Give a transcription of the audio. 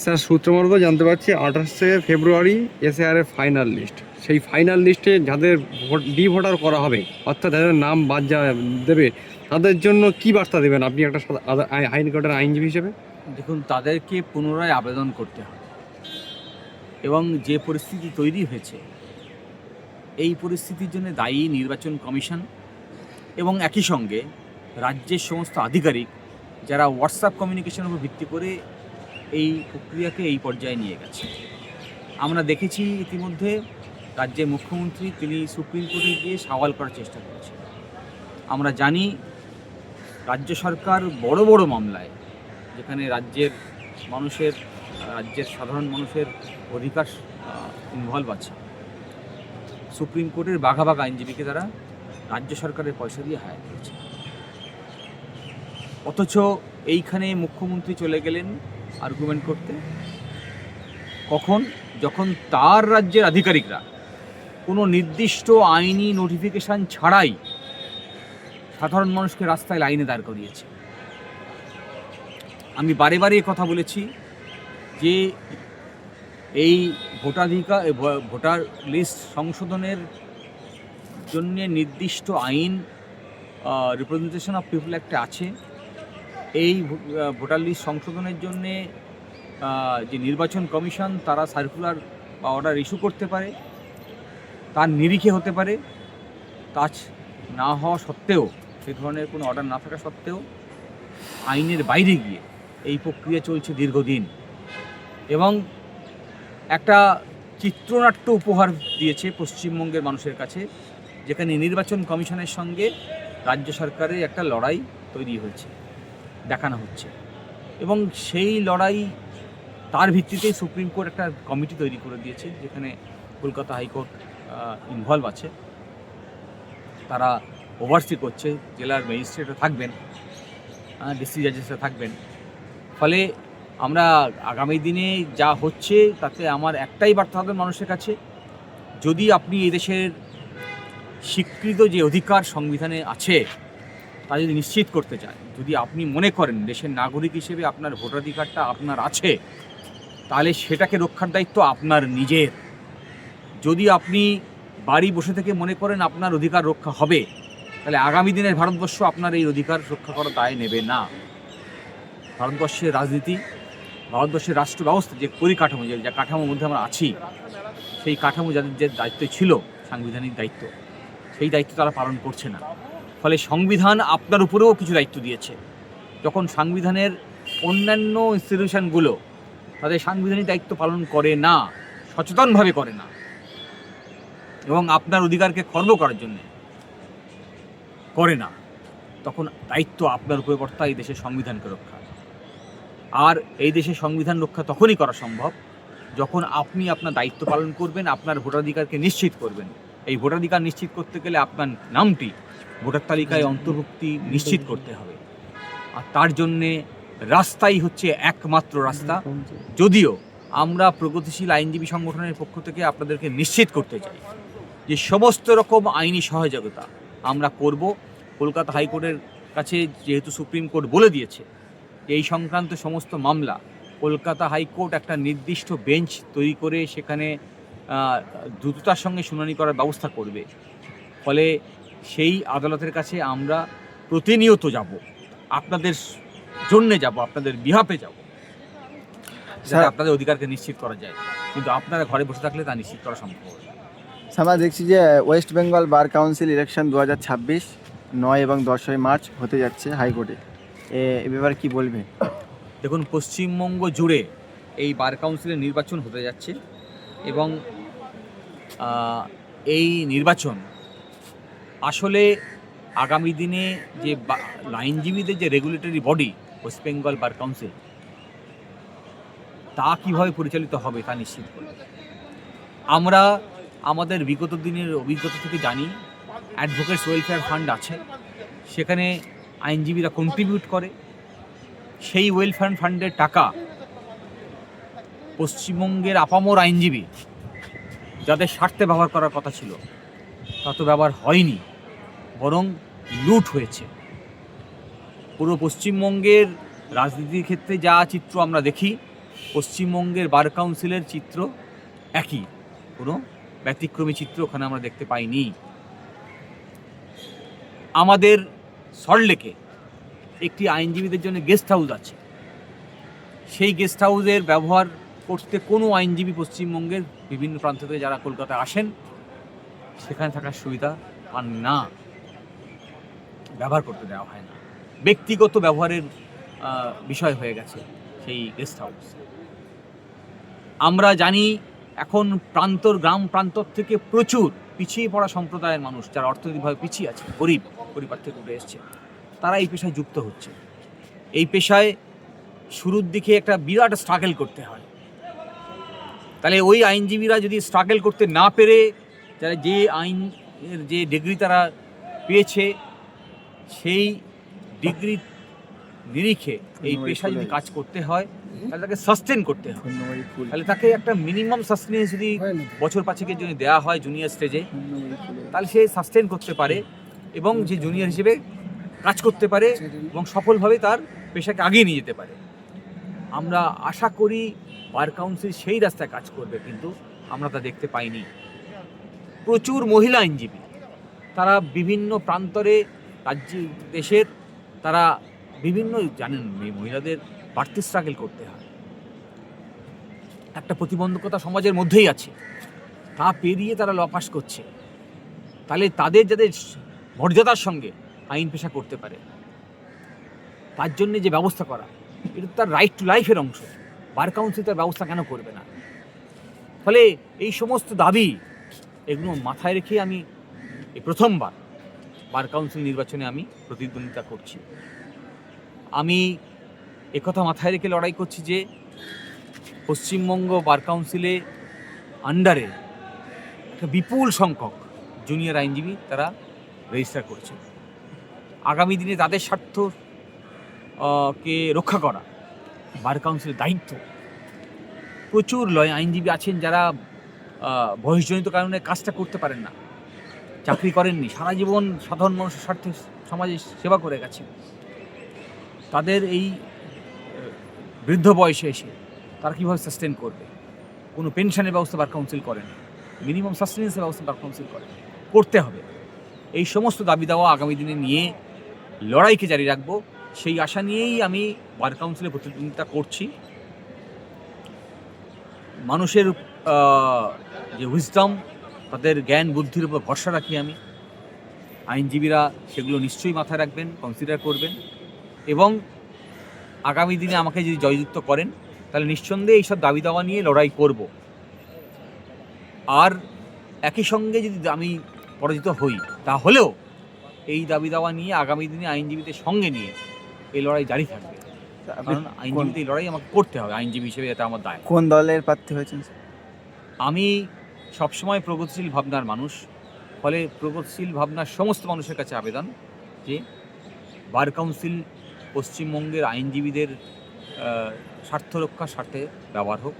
Sir সূত্র মারফত জানতে পারছি 28শে ফেব্রুয়ারি এসআর এর ফাইনাল লিস্ট, সেই ফাইনাল লিস্টে যাদের ডি ভোটার করা হবে অর্থাৎ যাদের নাম বাদ দেবে তাদের জন্য কি বার্তা দেবেন আপনি একটা হাইকোর্টের আইনজীবী হিসেবে? দেখুন, তাদেরকে পুনরায় আবেদন করতে হবে এবং যে পরিস্থিতি তৈরি হয়েছে এই পরিস্থিতির জন্য দায়ী নির্বাচন কমিশন এবং একই সঙ্গে রাজ্যের সমস্ত আধিকারিক যারা হোয়াটসঅ্যাপ কমিউনিকেশনের উপর ভিত্তি করে এই প্রক্রিয়াকে এই পর্যায়ে নিয়ে গেছে। আমরা দেখেছি ইতিমধ্যে রাজ্যের মুখ্যমন্ত্রী তিনি সুপ্রিম কোর্টে গিয়ে সওয়াল করার চেষ্টা করেছেন। আমরা জানি রাজ্য সরকার বড় বড় মামলায়, যেখানে রাজ্যের সাধারণ মানুষের অধিকার ইনভলভ আছে, সুপ্রিম কোর্টের বাঘা বাঘা আইনজীবীকে তারা রাজ্য সরকারের পয়সা দিয়ে হায়ার করেছে। অথচ এইখানে মুখ্যমন্ত্রী চলে গেলেন আর্গুমেন্ট করতে কখন, যখন তার রাজ্যের আধিকারিকরা কোনো নির্দিষ্ট আইনি নোটিফিকেশান ছাড়াই সাধারণ মানুষকে রাস্তায় লাইনে দাঁড় করিয়েছে। আমি বারে বারে কথা বলেছি যে এই ভোটার লিস্ট সংশোধনের জন্য নির্দিষ্ট আইন রিপ্রেজেন্টেশন অফ পিপল অ্যাক্টে আছে। এই ভোটার লিস্ট সংশোধনের জন্যে যে নির্বাচন কমিশন তারা সার্কুলার বা অর্ডার ইস্যু করতে পারে, তার নিরিখে হতে পারে। তা না হওয়া সত্ত্বেও, সেই ধরনের কোনো অর্ডার না থাকা সত্ত্বেও আইনের বাইরে গিয়ে এই প্রক্রিয়া চলছে দীর্ঘদিন এবং একটা চিত্রনাট্য উপহার দিয়েছে পশ্চিমবঙ্গের মানুষের কাছে, যেখানে নির্বাচন কমিশনের সঙ্গে রাজ্য সরকারের একটা লড়াই তৈরি হয়েছে, দেখানো হচ্ছে। এবং সেই লড়াই, তার ভিত্তিতেই সুপ্রিম কোর্ট একটা কমিটি তৈরি করে দিয়েছে, যেখানে কলকাতা হাইকোর্ট ইনভলভ আছে। তারা ওভারসি করছে, জেলার ম্যাজিস্ট্রেটরা থাকবেন, ডিস্ট্রিক্ট জাজেসরা থাকবেন। ফলে আমরা আগামী দিনে যা হচ্ছে তাতে আমার একটাই বার্তা হবে মানুষের কাছে, যদি আপনি এই দেশের স্বীকৃত যে অধিকার সংবিধানে আছে তা যদি নিশ্চিত করতে চান, যদি আপনি মনে করেন দেশের নাগরিক হিসেবে আপনার ভোটাধিকারটা আপনার আছে, তাহলে সেটাকে রক্ষার দায়িত্ব আপনার নিজের। যদি আপনি বাড়ি বসে থেকে মনে করেন আপনার অধিকার রক্ষা হবে, তাহলে আগামী দিনের ভারতবর্ষ আপনার এই অধিকার রক্ষা করার দায় নেবে না। ভারতবর্ষের রাজনীতি, ভারতবর্ষের রাষ্ট্র ব্যবস্থা, যে পরিকাঠামো, যে কাঠামোর মধ্যে আমরা আছি, সেই কাঠামো যাদের যে দায়িত্ব ছিল, সাংবিধানিক দায়িত্ব, সেই দায়িত্ব তারা পালন করছে না। ফলে সংবিধান আপনার উপরেও কিছু দায়িত্ব দিয়েছে। যখন সংবিধানের অন্যান্য ইনস্টিটিউশনগুলো তাদের সাংবিধানিক দায়িত্ব পালন করে না, সচেতনভাবে করে না, এবং আপনার অধিকারকে খর্ব করার জন্যে করে না, তখন দায়িত্ব আপনার উপরে বর্তায় এই দেশের সংবিধানকে রক্ষা। আর এই দেশের সংবিধান রক্ষা তখনই করা সম্ভব যখন আপনি আপনার দায়িত্ব পালন করবেন, আপনার ভোটাধিকারকে নিশ্চিত করবেন। এই ভোটাধিকার নিশ্চিত করতে গেলে আপনার নামটি ভোটার তালিকায় অন্তর্ভুক্তি নিশ্চিত করতে হবে। আর তার জন্যে রাস্তাই হচ্ছে একমাত্র রাস্তা। যদিও আমরা প্রগতিশীল আইনজীবী সংগঠনের পক্ষ থেকে আপনাদেরকে নিশ্চিত করতে চাই যে সমস্ত রকম আইনি সহযোগিতা আমরা করব। কলকাতা হাইকোর্টের কাছে যেহেতু সুপ্রিম কোর্ট বলে দিয়েছে এই সংক্রান্ত সমস্ত মামলা কলকাতা হাইকোর্ট একটা নির্দিষ্ট বেঞ্চ তৈরি করে সেখানে দ্রুততার সঙ্গে শুনানি করার ব্যবস্থা করবে। ফলে সেই আদালতের কাছে আমরা প্রতিনিয়ত যাব, আপনাদের জন্যে যাব, আপনাদের বিহাফে যাব, যাতে আপনাদের অধিকারকে নিশ্চিত করা যায়। কিন্তু আপনারা ঘরে বসে থাকলে তা নিশ্চিত করা সম্ভব হবে। আমরা দেখছি যে West Bengal bar council election 2026 9 এবং 10 মার্চ হতে যাচ্ছে হাইকোর্টে, এ ব্যাপারে কী বলবেন? দেখুন, পশ্চিমবঙ্গ জুড়ে এই বার কাউন্সিলের নির্বাচন হতে যাচ্ছে এবং এই নির্বাচন আসলে আগামী দিনে যে আইনজীবীদের যে regulatory body West Bengal bar council, তা কীভাবে পরিচালিত হবে তা নিশ্চিত করবে। আমরা আমাদের বিগত দিনের অভিজ্ঞতা থেকে জানি অ্যাডভোকেটস ওয়েলফেয়ার ফান্ড আছে, সেখানে আইনজীবীরা কন্ট্রিবিউট করে। সেই ওয়েলফেয়ার ফান্ডের টাকা পশ্চিমবঙ্গের আপামর আইনজীবী যাদের স্বার্থে ব্যবহার করার কথা ছিল তা তো ব্যবহার হয়নি, বরং লুট হয়েছে। পুরো পশ্চিমবঙ্গের রাজনীতির ক্ষেত্রে যা চিত্র আমরা দেখি পশ্চিমবঙ্গের বার কাউন্সিলের চিত্র একই, কোনো ব্যতিক্রমী চিত্র ওখানে আমরা দেখতে পাইনি। আমাদের সল্টলেকে একটি আইনজীবীদের জন্য গেস্ট হাউস আছে, সেই গেস্ট হাউসের ব্যবহার করতে কোনো আইনজীবী পশ্চিমবঙ্গের বিভিন্ন প্রান্ত থেকে যারা কলকাতায় আসেন সেখানে থাকার সুবিধা পান না, ব্যবহার করতে দেওয়া হয় না, ব্যক্তিগত ব্যবহারের বিষয় হয়ে গেছে সেই গেস্ট হাউস। আমরা জানি এখন গ্রাম প্রান্তর থেকে প্রচুর পিছিয়ে পড়া সম্প্রদায়ের মানুষ যারা অর্থনৈতিকভাবে পিছিয়ে আছে, গরিব পরিবার থেকে উঠে এসছে, তারা এই পেশায় যুক্ত হচ্ছে। এই পেশায় শুরুর দিকে একটা বিরাট স্ট্রাগল করতে হয়। তাহলে ওই আইনজীবীরা যদি স্ট্রাগল করতে না পেরে যারা যে আইনের যে ডিগ্রি তারা পেয়েছে সেই ডিগ্রি নিরিখে এই পেশায় যদি কাজ করতে হয় তাহলে তাকে সাস্টেন করতে হয়। তাহলে তাকে একটা মিনিমাম সাস্টেনেন্স যদি বছর পাঁচেকের জন্য দেওয়া হয় জুনিয়র স্টেজে, তাহলে সে সাস্টেন করতে পারে এবং যে জুনিয়র হিসেবে কাজ করতে পারে এবং সফলভাবে তার পেশাকে আগিয়ে নিয়ে যেতে পারে। আমরা আশা করি বার কাউন্সিল সেই রাস্তায় কাজ করবে, কিন্তু আমরা তা দেখতে পাইনি। প্রচুর মহিলা আইনজীবী তারা বিভিন্ন প্রান্তরে দেশের তারা বিভিন্ন জানেন মহিলাদের বাড়তি স্ট্রাগল করতে হয়, একটা প্রতিবন্ধকতা সমাজের মধ্যেই আছে, তা পেরিয়ে তারা ল পাস করছে। তাহলে তাদের যাদের মর্যাদার সঙ্গে আইন পেশা করতে পারে তার জন্য যে ব্যবস্থা করা, এটা তার রাইট টু লাইফের অংশ। বার কাউন্সিল তার ব্যবস্থা কেন করবে না? ফলে এই সমস্ত দাবি এগুলো মাথায় রেখে আমি এই প্রথমবার বার কাউন্সিল নির্বাচনে আমি প্রতিদ্বন্দ্বিতা করছি। আমি একথা মাথায় রেখে লড়াই করছি যে পশ্চিমবঙ্গ বার কাউন্সিলে আন্ডারে একটা বিপুল সংখ্যক জুনিয়র আইনজীবী তারা রেজিস্টার করছে। আগামী দিনে তাদের স্বার্থ কে রক্ষা করা বার কাউন্সিলের দায়িত্ব। প্রচুর আইনজীবী আছেন যারা বয়সজনিত কারণে কাজটা করতে পারেন না, চাকরি করেননি, সারা জীবন সাধারণ মানুষের স্বার্থে সমাজে সেবা করে গেছেন। তাদের এই বৃদ্ধ বয়সে এসে তারা কীভাবে সাস্টেন করবে? কোনো পেনশনের ব্যবস্থা বার কাউন্সিল করে না, মিনিমাম সাস্টেনেন্সের ব্যবস্থা বার কাউন্সিল করতে হবে। এই সমস্ত দাবি দাওয়া আগামী দিনে নিয়ে লড়াইকে জারি রাখবো, সেই আশা নিয়েই আমি বার কাউন্সিলে প্রতিদ্বন্দ্বিতা করছি। মানুষের যে উইজডম, তাদের জ্ঞান বুদ্ধির উপর ভরসা রাখি আমি। আইনজীবীরা সেগুলো নিশ্চয়ই মাথায় রাখবেন, কনসিডার করবেন এবং আগামী দিনে আমাকে যদি জয়যুক্ত করেন তাহলে নিঃসন্দেহে এইসব দাবি দাওয়া নিয়ে লড়াই করব। আর একই সঙ্গে যদি আমি পরাজিত হই তাহলেও এই দাবি দাওয়া নিয়ে আগামী দিনে আইনজীবীদের সঙ্গে নিয়ে এই লড়াই জারি থাকবে, কারণ আইনজীবীদের এই লড়াই আমাকে করতে হবে, আইনজীবী হিসেবে এটা আমার দায়। কোন দলের প্রার্থী হয়েছেন? আমি সবসময় প্রগতিশীল ভাবনার মানুষ, ফলে প্রগতিশীল ভাবনার সমস্ত মানুষের কাছে আবেদন যে বার কাউন্সিল পশ্চিমবঙ্গের আইনজীবীদের স্বার্থ রক্ষার স্বার্থে ব্যবহার হোক।